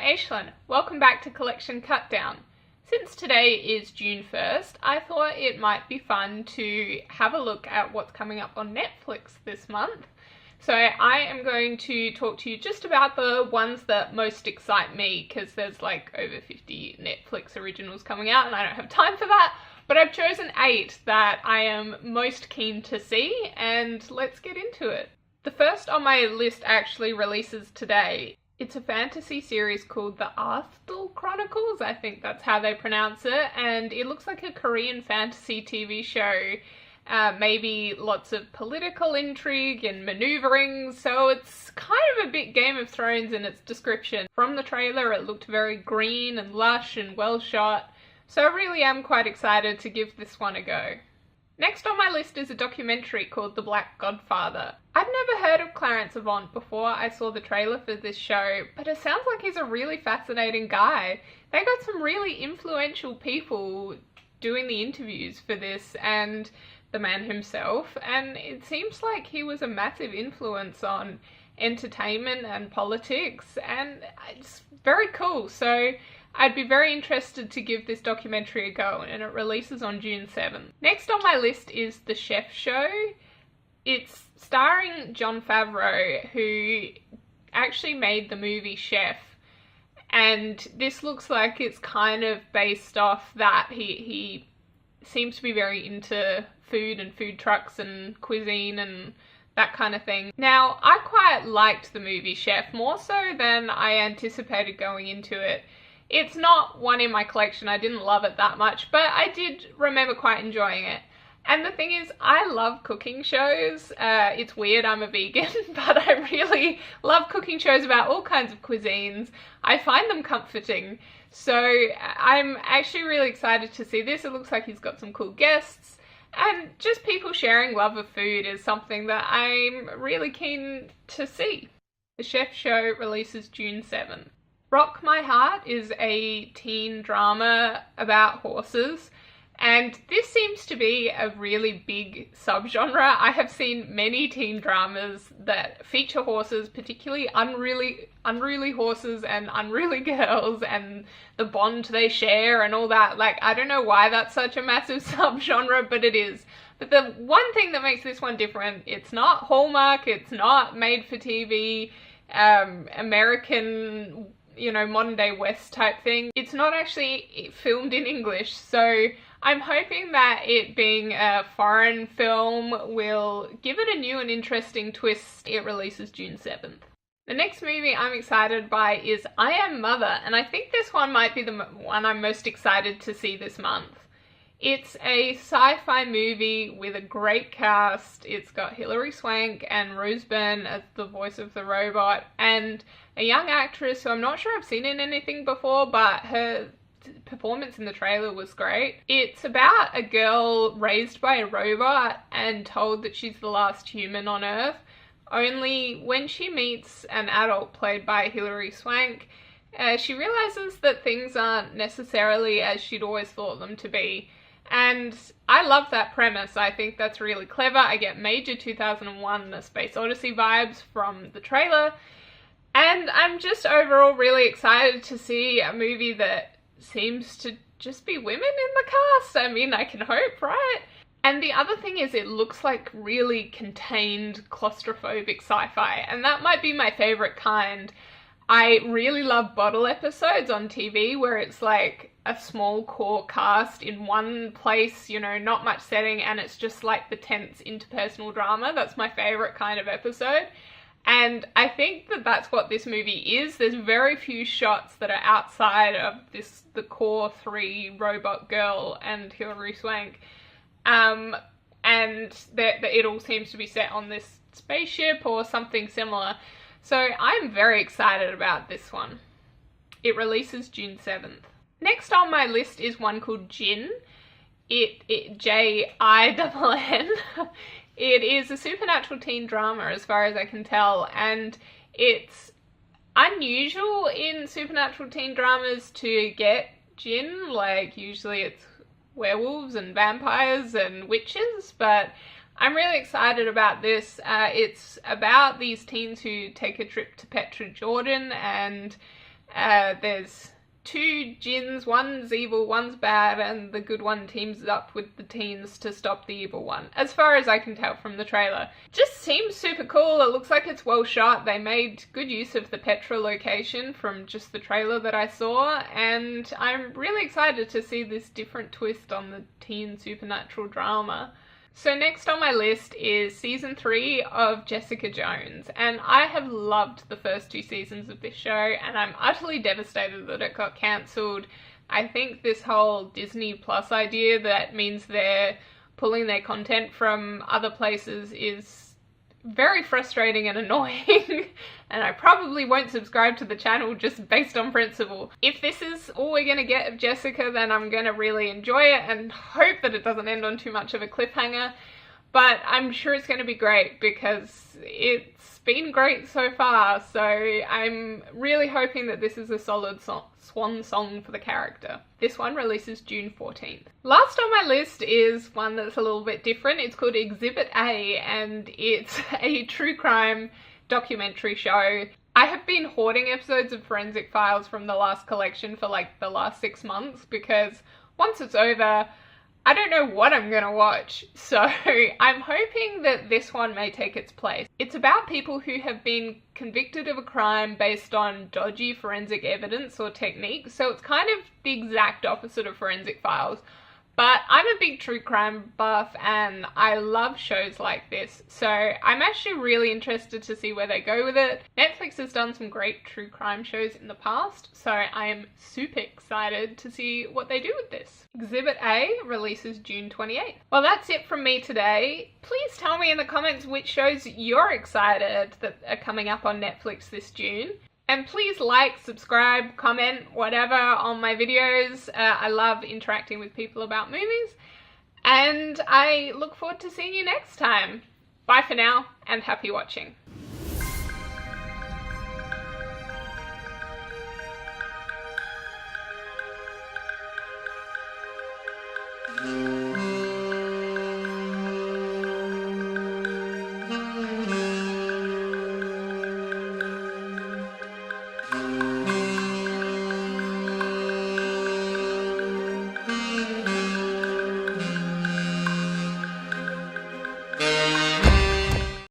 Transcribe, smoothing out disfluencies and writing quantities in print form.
Aislinn. Welcome back to Collection Cutdown. Since today is June 1st, I thought it might be fun to have a look at what's coming up on Netflix this month. So I am going to talk to you just about the ones that most excite me, because there's like over 50 Netflix originals coming out and I don't have time for that. But I've chosen 8 that I am most keen to see, and let's get into it. The first on my list actually releases today. It's a fantasy series called the Arthdal Chronicles, I think that's how they pronounce it, and it looks like a Korean fantasy TV show. Maybe lots of political intrigue and maneuvering, so it's kind of a bit Game of Thrones in its description. From the trailer it looked very green and lush and well shot, so I really am quite excited to give this one a go. Next on my list is a documentary called The Black Godfather. I'd never heard of Clarence Avant before I saw the trailer for this show, but it sounds like he's a really fascinating guy. They got some really influential people doing the interviews for this, and the man himself, and it seems like he was a massive influence on entertainment and politics, and it's very cool. So I'd be very interested to give this documentary a go, and it releases on June 7th. Next on my list is The Chef Show. It's starring Jon Favreau, who actually made the movie Chef, and this looks like it's kind of based off that. He seems to be very into food and food trucks and cuisine and that kind of thing. Now, I quite liked the movie Chef, more so than I anticipated going into it. It's not one in my collection, I didn't love it that much, but I did remember quite enjoying it. And the thing is, I love cooking shows. It's weird, I'm a vegan, but I really love cooking shows about all kinds of cuisines. I find them comforting. So I'm actually really excited to see this. It looks like he's got some cool guests. And just people sharing love of food is something that I'm really keen to see. The Chef Show releases June 7th. Rock My Heart is a teen drama about horses, and this seems to be a really big subgenre. I have seen many teen dramas that feature horses, particularly unruly horses and unruly girls, and the bond they share and all that. Like, I don't know why that's such a massive subgenre, but it is. But the one thing that makes this one different, it's not Hallmark, it's not made for TV, American, modern day West type thing. It's not actually filmed in English, so I'm hoping that it being a foreign film will give it a new and interesting twist. It releases June 7th. The next movie I'm excited by is I Am Mother, and I think this one might be the one I'm most excited to see this month. It's a sci-fi movie with a great cast. It's got Hilary Swank and Rose Byrne as the voice of the robot, and a young actress who I'm not sure I've seen in anything before, but her performance in the trailer was great. It's about a girl raised by a robot and told that she's the last human on Earth, only when she meets an adult played by Hilary Swank, she realizes that things aren't necessarily as she'd always thought them to be. And I love that premise. I think that's really clever. I get major 2001 A Space Odyssey vibes from the trailer, and I'm just overall really excited to see a movie that seems to just be women in the cast. I mean, I can hope, right? And the other thing is, it looks like really contained, claustrophobic sci-fi, and that might be my favorite kind. I really love bottle episodes on TV where it's like a small core cast in one place, not much setting, and it's just like the tense interpersonal drama. That's my favorite kind of episode. And I think that that's what this movie is. There's very few shots that are outside of the core 3 robot girl and Hilary Swank. And it all seems to be set on this spaceship or something similar. So I'm very excited about this one. It releases June 7th. Next on my list is one called Jinn. Jinn. It is a supernatural teen drama as far as I can tell, and it's unusual in supernatural teen dramas to get Jinn. Like, usually it's werewolves and vampires and witches, but I'm really excited about this. It's about these teens who take a trip to Petra, Jordan, and There's two Jins, one's evil, one's bad, and the good one teams up with the teens to stop the evil one, as far as I can tell from the trailer. Just seems super cool. It looks like it's well shot. They made good use of the Petra location from just the trailer that I saw, and I'm really excited to see this different twist on the teen supernatural drama. So next on my list is season 3 of Jessica Jones, and I have loved the first 2 seasons of this show, and I'm utterly devastated that it got cancelled. I think this whole Disney Plus idea that means they're pulling their content from other places is very frustrating and annoying, and I probably won't subscribe to the channel just based on principle. If this is all we're gonna get of Jessica, then I'm gonna really enjoy it and hope that it doesn't end on too much of a cliffhanger, but I'm sure it's gonna be great because it's been great so far, so I'm really hoping that this is a solid swan song for the character. This one releases June 14th. Last on my list is one that's a little bit different. It's called Exhibit A, and it's a true crime documentary show. I have been hoarding episodes of Forensic Files from the last collection for like the last 6 months because once it's over, I don't know what I'm gonna watch, so I'm hoping that this one may take its place. It's about people who have been convicted of a crime based on dodgy forensic evidence or techniques, so it's kind of the exact opposite of Forensic Files. But I'm a big true crime buff and I love shows like this, so I'm actually really interested to see where they go with it. Netflix has done some great true crime shows in the past, so I am super excited to see what they do with this. Exhibit A releases June 28th. Well, that's it from me today. Please tell me in the comments which shows you're excited that are coming up on Netflix this June. And please like, subscribe, comment, whatever on my videos. I love interacting with people about movies. And I look forward to seeing you next time. Bye for now, and happy watching.